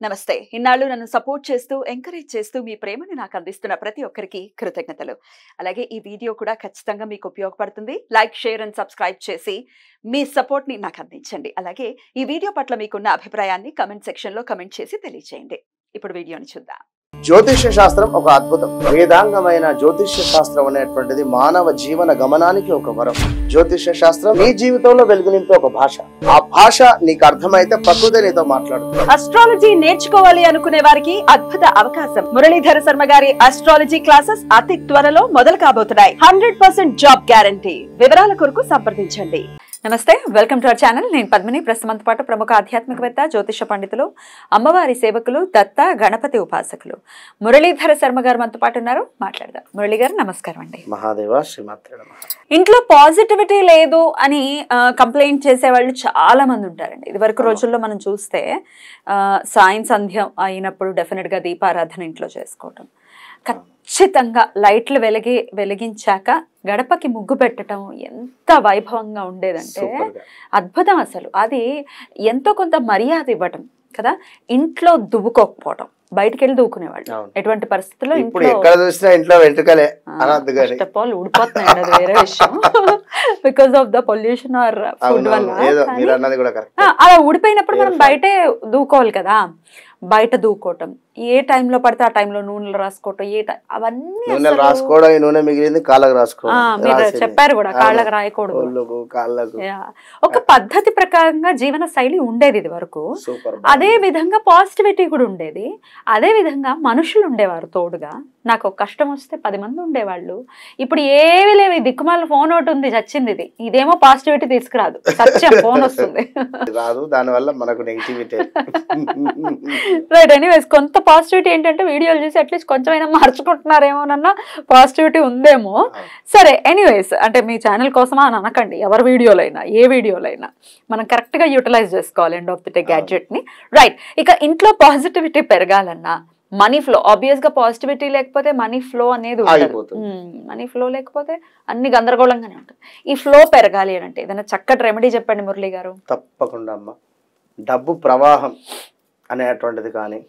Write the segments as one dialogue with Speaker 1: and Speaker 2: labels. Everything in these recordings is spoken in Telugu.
Speaker 1: నమస్తే. ఇన్నాళ్ళు నన్ను సపోర్ట్ చేస్తూ, ఎంకరేజ్ చేస్తూ మీ ప్రేమని నాకు అందిస్తున్న ప్రతి ఒక్కరికి కృతజ్ఞతలు. అలాగే ఈ వీడియో కూడా ఖచ్చితంగా మీకు ఉపయోగపడుతుంది. లైక్, షేర్ అండ్ సబ్స్క్రైబ్ చేసి మీ సపోర్ట్‌ని నాకు అందించండి. అలాగే ఈ వీడియో పట్ల మీకున్న అభిప్రాయాన్ని కామెంట్ సెక్షన్‌లో కామెంట్ చేసి తెలియజేయండి. ఇప్పుడు వీడియోని చూద్దాం.
Speaker 2: జ్యోతిష్య శాస్త్రం ఒక అద్భుతం. వేదాంగమైన జ్యోతిష్య శాస్త్రం అనేటువంటిది మానవ జీవన గమనానికి ఒక వరం. జ్యోతిష్య శాస్త్రం నీ జీవితంలో వెలుగునింపే ఒక భాష. ఆ భాష నీకు అర్థమైతే ప్రకృతి నీతో మాట్లాడుతుంది.
Speaker 1: అస్ట్రాలజీ నేర్చుకోవాలి అనుకునే వారికి అద్భుత అవకాశం. మురళీధర శర్మ గారి అస్ట్రాలజీ క్లాసెస్ అతి త్వరలో మొదలు కాబోతున్నాయి. 100% జాబ్ గ్యారంటీ. వివరాల కొరకు సంప్రదించండి. నమస్తే, వెల్కమ్ టు అవర్ ఛానల్. నేను పద్మిని. ప్రస్తుతంతో పాటు ప్రముఖ ఆధ్యాత్మికవేత్త, జ్యోతిష పండితులు, అమ్మవారి సేవకులు, దత్త గణపతి ఉపాసకులు మురళీధర శర్మ గారు మనతో పాటు ఉన్నారు. మాట్లాడదాం. మురళి గారు నమస్కారం అండి.
Speaker 2: మహాదేవ శ్రీమాత్రే నమః.
Speaker 1: ఇంట్లో పాజిటివిటీ లేదు అని కంప్లైంట్ చేసే వాళ్ళు చాలా మంది ఉంటారండి. ఇది వరకు రోజుల్లో మనం చూస్తే సాయం సంధ్య అయినప్పుడు డెఫినెట్ గా దీపారాధన ఇంట్లో చేసుకోవటం, ఖచ్చితంగా లైట్లు వెలిగించాక గడపకి ముగ్గు పెట్టడం ఎంత వైభవంగా ఉండేదంటే అద్భుతం. అసలు అది ఎంతో కొంత మర్యాద ఇవ్వటం కదా. ఇంట్లో దువ్వుకోకపోవటం, బయటికి వెళ్ళి దూకునేవాళ్ళు. ఎటువంటి పరిస్థితుల్లో ఇంట్లో ఊడిపోతున్నాయండి, అది వేరే విషయం. Because of the pollution or food వల్ల అలా ఊడిపోయినప్పుడు మనం బయటే దూకోవాలి కదా. బయట దూకోవటం, ఏ టైంలో పడితే ఆ టైంలో నూనెలు రాసుకోవటం, అవన్నీ
Speaker 2: రాసుకోవడం, నూనె మిగిలింది కాళ్ళకు రాసుకోవడం.
Speaker 1: మీరు చెప్పారు కూడా, కాళ్ళకు రాయకూడదు. ఒక పద్ధతి ప్రకారంగా జీవన శైలి ఉండేది ఇది వరకు. అదే విధంగా పాజిటివిటీ కూడా ఉండేది. అదే విధంగా మనుషులు ఉండేవారు తోడుగా. నాకు ఒక కష్టం వస్తే 10 మంది ఉండేవాళ్ళు. ఇప్పుడు ఏవి లేవు. దిక్కుమాల ఫోన్ ఒకటి ఉంది, చచ్చింది. ఇదేమో పాజిటివిటీ తీసుకురాదు, సత్యం ఫోన్ వస్తుంది
Speaker 2: రాదు. దానివల్ల మనకు నెగిటివిటీ.
Speaker 1: రైట్. ఎనీవేస్, కొంత పాజిటివిటీ ఏంటంటే వీడియోలు చూసి అట్లీస్ట్ కొంచెమైనా మార్చుకుంటున్నారేమోనన్న పాజిటివిటీ ఉందేమో. సరే, ఎనీవేస్, అంటే మీ ఛానల్ కోసమా అని అనకండి. ఎవరి వీడియోలైనా, ఏ వీడియోలైనా మనం కరెక్ట్గా యూటిలైజ్ చేసుకోవాలి ఎండ్ ఆఫ్ ది డే గ్యాడ్జెట్ని. రైట్. ఇక ఇంట్లో పాజిటివిటీ పెరగాలన్నా మనీ ఫ్లో, ఆబ్వియస్ గా పాజిటివిటీ లేకపోతే మనీ ఫ్లో అనేది ఉండదు. మనీ ఫ్లో లేకపోతే అన్ని గందరగోళంగానే ఉంటుంది. ఈ ఫ్లో పెరగాలి అని అంటే ఏదైనా చక్కటి రెమెడీ చెప్పండి మురళి గారు.
Speaker 2: తప్పకుండా అమ్మ. డబ్బు ప్రవాహం అనేటువంటిది కానీ,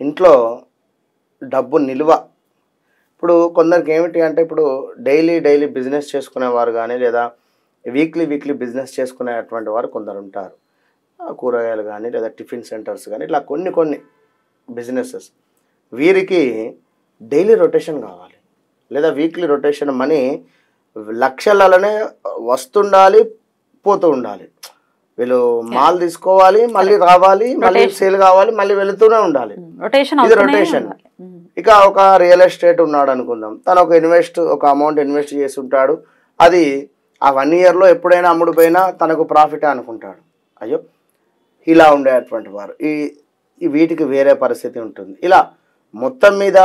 Speaker 2: ఇంట్లో డబ్బు నిల్వ. ఇప్పుడు కొందరికి ఏమిటి అంటే, ఇప్పుడు డైలీ బిజినెస్ చేసుకునేవారు కానీ, లేదా వీక్లీ బిజినెస్ చేసుకునేటువంటి వారు కొందరు ఉంటారు. కూరగాయలు కానీ, లేదా టిఫిన్ సెంటర్స్ కానీ, ఇట్లా కొన్ని బిజినెసెస్. వీరికి డైలీ రొటేషన్ కావాలి, లేదా వీక్లీ రొటేషన్. మనీ లక్షలలోనే వస్తుండాలి, పోతూ ఉండాలి. వీళ్ళు మాల్ తీసుకోవాలి, మళ్ళీ రావాలి, మళ్ళీ సేల్ కావాలి, మళ్ళీ వెళుతూనే ఉండాలి. ఇది రొటేషన్. ఇక ఒక రియల్ ఎస్టేట్ ఉన్నాడు అనుకుందాం. తను ఒక అమౌంట్ ఇన్వెస్ట్ చేసి ఉంటాడు. అది ఆ 1 ఇయర్లో ఎప్పుడైనా అమ్ముడు పోయినా తనకు ప్రాఫిట్ అనుకుంటాడు. అయ్యో, ఇలా ఉండేటువంటి వారు ఈ వీటికి వేరే పరిస్థితి ఉంటుంది. ఇలా మొత్తం మీద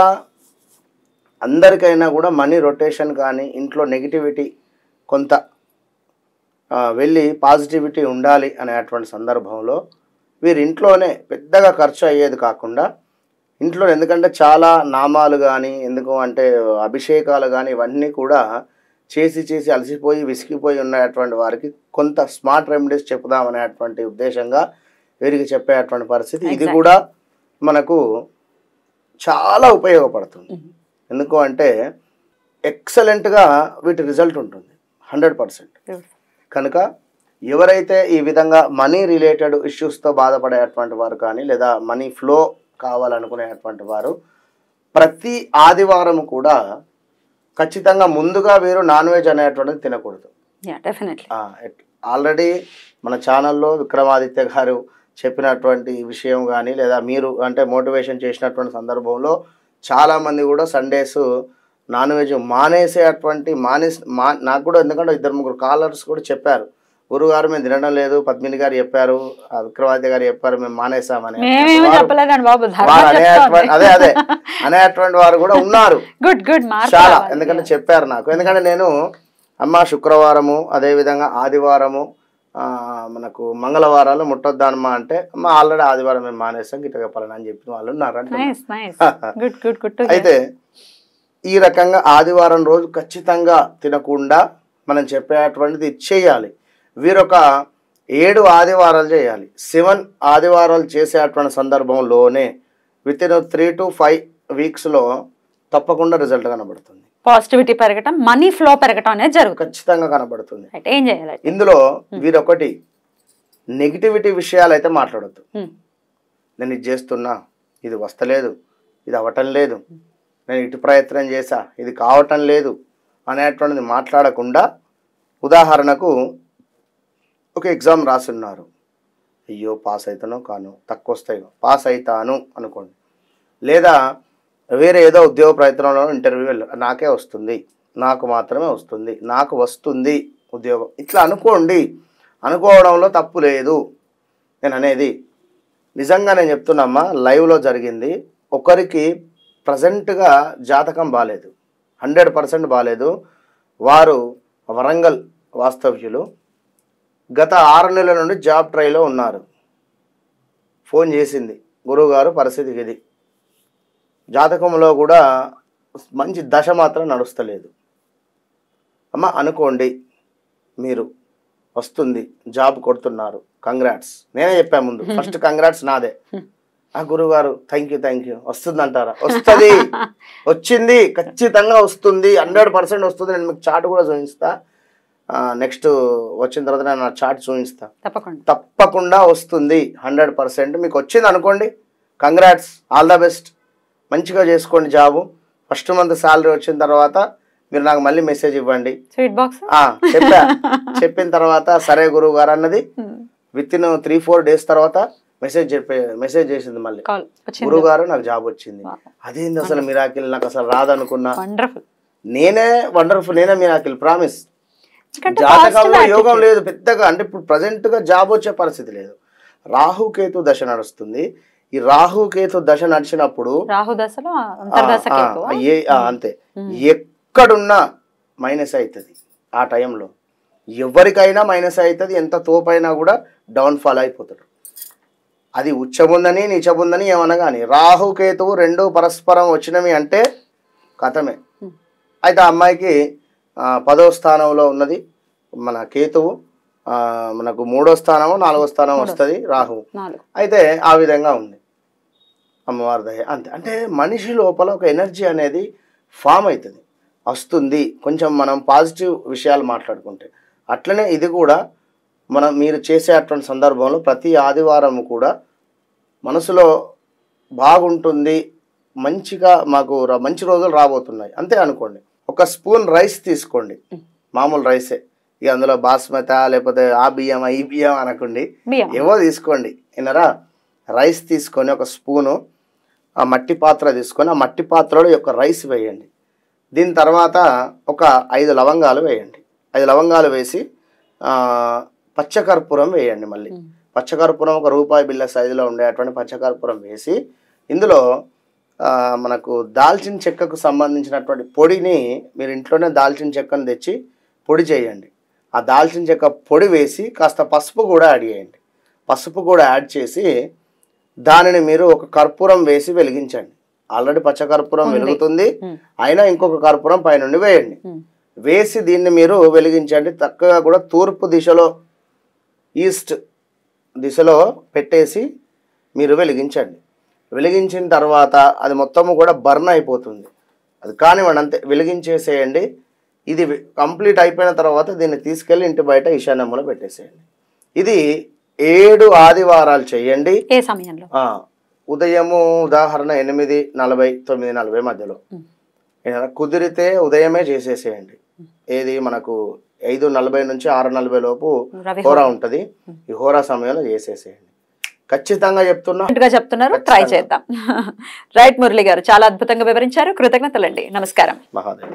Speaker 2: అందరికైనా కూడా మనీ రొటేషన్ కానీ, ఇంట్లో నెగిటివిటీ కొంత వెళ్ళి పాజిటివిటీ ఉండాలి అనేటువంటి సందర్భంలో వీరి ఇంట్లోనే పెద్దగా ఖర్చు అయ్యేది కాకుండా, ఇంట్లో ఎందుకంటే చాలా నామాలు కానీ, ఎందుకు అంటే అభిషేకాలు కానీ, ఇవన్నీ కూడా చేసి అలసిపోయి విసిగిపోయి ఉన్నటువంటి వారికి కొంత స్మార్ట్ రెమెడీస్ చెప్పుదామనేటువంటి ఉద్దేశంగా వీరికి చెప్పేటువంటి పరిస్థితి. ఇది కూడా మనకు చాలా ఉపయోగపడుతుంది. ఎందుకు అంటే ఎక్సలెంట్గా వీటి రిజల్ట్ ఉంటుంది 100%. కనుక ఎవరైతే ఈ విధంగా మనీ రిలేటెడ్ ఇష్యూస్తో బాధపడేటువంటి వారు కానీ, లేదా మనీ ఫ్లో కావాలనుకునేటువంటి వారు ప్రతి ఆదివారం కూడా ఖచ్చితంగా ముందుగా వీరు నాన్ వెజ్ అనేటువంటిది తినకూడదు. ఆల్రెడీ మన ఛానల్లో విక్రమాదిత్య గారు చెప్పినటువంటి విషయం కానీ, లేదా మీరు అంటే మోటివేషన్ చేసినటువంటి సందర్భంలో చాలామంది కూడా సండేస్ నాన్ వెజ్ మానేసేటువంటి నాకు కూడా, ఎందుకంటే 2-3 కాలర్స్ కూడా చెప్పారు, గురుగారు మేము తినడం లేదు, పద్మిని గారు చెప్పారు, విక్రమాదిత్య గారు చెప్పారు, మేము మానేసామని. అదే అనేటువంటి వారు కూడా ఉన్నారు చాలా. ఎందుకంటే చెప్పారు నాకు. ఎందుకంటే నేను అమ్మ శుక్రవారము, అదేవిధంగా ఆదివారము, మనకు మంగళవారాలు ముట్టొద్దానమ్మా అంటే, అమ్మ ఆల్రెడీ ఆదివారం మేము మానేస్తాం గిట్ట చెప్పాలని అని చెప్పిన వాళ్ళు ఉన్నారంటే. అయితే ఈ రకంగా ఆదివారం రోజు ఖచ్చితంగా తినకుండా మనం చెప్పేటువంటిది ఇచ్చేయాలి. వీరొక 7 ఆదివారాలు చేయాలి. 7 ఆదివారాలు చేసేటువంటి సందర్భంలోనే వితిన్ 3 to 5 వీక్స్లో తప్పకుండా రిజల్ట్ కనబడుతుంది.
Speaker 1: పాజిటివిటీ పెరగటం, మనీ ఫ్లో పెరగటం అనేది జరుగుతుంది,
Speaker 2: ఖచ్చితంగా కనబడుతుంది.
Speaker 1: ఏం చేయాలి?
Speaker 2: ఇందులో వీరొకటి నెగిటివిటీ విషయాలు అయితే మాట్లాడొద్దు. నేను ఇది చేస్తున్నా, ఇది వస్తలేదు, ఇది అవ్వటం లేదు, నేను ఇటు ప్రయత్నం చేశా, ఇది కావటం లేదు అనేటువంటిది మాట్లాడకుండా, ఉదాహరణకు ఒక ఎగ్జామ్ రాస్తున్నారు, అయ్యో పాస్ అవుతానో కాను, తక్కువ వస్తాయో, పాస్ అవుతాను అనుకోండి. లేదా వేరే ఏదో ఉద్యోగ ప్రయత్నంలో ఇంటర్వ్యూ వెళ్ళి నాకే వస్తుంది, నాకు మాత్రమే వస్తుంది, నాకు వస్తుంది ఉద్యోగం, ఇట్లా అనుకోండి. అనుకోవడంలో తప్పు లేదు. నేను అనేది నిజంగా నేను చెప్తున్నామ్మా, లైవ్లో జరిగింది. ఒకరికి ప్రజెంట్గా జాతకం బాగాలేదు, 100% బాగాలేదు. వారు వరంగల్ వాస్తవ్యులు, గత 6 నెలల నుండి జాబ్ ట్రైలో ఉన్నారు. ఫోన్ చేసింది, గురువుగారు పరిస్థితి ఇది, జాతకంలో కూడా మంచి దశ మాత్రం నడుస్తలేదు. అమ్మ అనుకోండి, మీరు వస్తుంది, జాబ్ కొడుతున్నారు, కంగ్రాట్స్. నేనే చెప్పాను ముందు, ఫస్ట్ కంగ్రాట్స్ నాదే. గురువుగారు థ్యాంక్ యూ వస్తుంది అంటారా? వస్తుంది, వచ్చింది, ఖచ్చితంగా వస్తుంది, 100% వస్తుంది. నేను మీకు చార్ట్ కూడా చూపిస్తా, నెక్స్ట్ వచ్చిన తర్వాత నేను నా చార్ట్ చూపిస్తా. తప్పకుండా వస్తుంది, 100%. మీకు వచ్చింది అనుకోండి, కంగ్రాట్స్, ఆల్ ద బెస్ట్, మంచిగా చేసుకోండి జాబు. ఫస్ట్ మంత్ శాలరీ వచ్చిన తర్వాత మీరు నాకు మళ్ళీ మెసేజ్ ఇవ్వండి. చెప్పిన తర్వాత సరే గురువు గారు అన్నది. వితిన్ 3-4 డేస్ తర్వాత మెసేజ్ చేసింది మళ్ళీ, గురువు గారు నాకు జాబ్ వచ్చింది. అదేంది అసలు మిరాకిల్, నాకు అసలు రాదనుకున్నా. నేనే వండర్ఫుల్, నేనే మిరాకిల్, ప్రామిస్. జాతకంలో యోగం లేదు పెద్దగా, అంటే ఇప్పుడు ప్రజెంట్ గా జాబ్ వచ్చే పరిస్థితి లేదు. రాహుకేతు దశ నడుస్తుంది. ఈ రాహుకేతు దశ నడిచినప్పుడు అంతే, ఎక్కడున్నా మైనస్ అవుతుంది. ఆ టైంలో ఎవరికైనా మైనస్ అవుతుంది. ఎంత తోపైనా కూడా డౌన్ఫాల్ అయిపోతాడు. అది ఉచ్చముందని నీచముందని ఏమన్నా కానీ రాహుకేతువు 2 పరస్పరం వచ్చినవి అంటే కథమే. అయితే ఆ అమ్మాయికి 10వ స్థానంలో ఉన్నది మన కేతువు, మనకు 3వ స్థానమో 4వ స్థానం వస్తుంది రాహువు. అయితే ఆ విధంగా ఉంది అమ్మవారి దయ అంతే. అంటే మనిషి లోపల ఒక ఎనర్జీ అనేది ఫామ్ అవుతుంది, వస్తుంది. కొంచెం మనం పాజిటివ్ విషయాలు మాట్లాడుకుంటే అట్లనే ఇది కూడా మీరు చేసేటువంటి సందర్భంలో ప్రతి ఆదివారం కూడా మనసులో బాగుంటుంది, మంచిగా మాకు మంచి రోజులు రాబోతున్నాయి అంతే అనుకోండి. ఒక స్పూన్ రైస్ తీసుకోండి, మామూలు రైసే, ఇక అందులో బాస్మతి లేకపోతే ఆ బియ్యం ఈ బియ్యం అనకండి, ఏవో తీసుకోండి. వినరా? రైస్ తీసుకొని ఒక స్పూను ఆ మట్టి పాత్ర తీసుకొని ఆ మట్టి పాత్రలో ఒక రైస్ వేయండి. దీని తర్వాత ఒక 5 లవంగాలు వేయండి. 5 లవంగాలు వేసి పచ్చకర్పూరం వేయండి. మళ్ళీ పచ్చకర్పూరం ఒక రూపాయి బిళ్ళ సైజులో ఉండేటువంటి పచ్చకర్పూరం వేసి ఇందులో మనకు దాల్చిన చెక్కకు సంబంధించినటువంటి పొడిని మీరు ఇంట్లోనే దాల్చిన చెక్కను తెచ్చి పొడి చేయండి. ఆ దాల్చిన చెక్క పొడి వేసి కాస్త పసుపు కూడా యాడ్ చేయండి. పసుపు కూడా యాడ్ చేసి దానిని మీరు ఒక కర్పూరం వేసి వెలిగించండి. ఆల్రెడీ పచ్చకర్పూరం వెలుగుతుంది, అయినా ఇంకొక కర్పూరం పైనుండి వేయండి. వేసి దీన్ని మీరు వెలిగించండి. చక్కగా కూడా తూర్పు దిశలో, ఈస్ట్ దిశలో పెట్టేసి మీరు వెలిగించండి. వెలిగించిన తర్వాత అది మొత్తము కూడా బర్న్ అయిపోతుంది. అది కానివ్వండి అంతే, వెలిగించేసేయండి. ఇది కంప్లీట్ అయిపోయిన తర్వాత దీన్ని తీసుకెళ్ళి ఇంటి బయట ఈశాన్యంలో పెట్టేసేయండి. ఇది 7 ఆదివారాలు చేయండి.
Speaker 1: ఏ సమయంలో?
Speaker 2: ఉదయము ఉదాహరణ 8:40, 9:40 మధ్యలో. కుదిరితే ఉదయమే చేసేసేయండి. ఏది మనకు 5:40 నుంచి 6:40 లోపు హోరా ఉంటుంది. ఈ హోరా సమయంలో చేసేసేయండి. ఖచ్చితంగా
Speaker 1: చెప్తున్నారు, ట్రై చేద్దాం. రైట్ మురళి గారు, చాలా అద్భుతంగా వివరించారు. కృతజ్ఞతలండి. నమస్కారం.
Speaker 2: మహాదేవ్.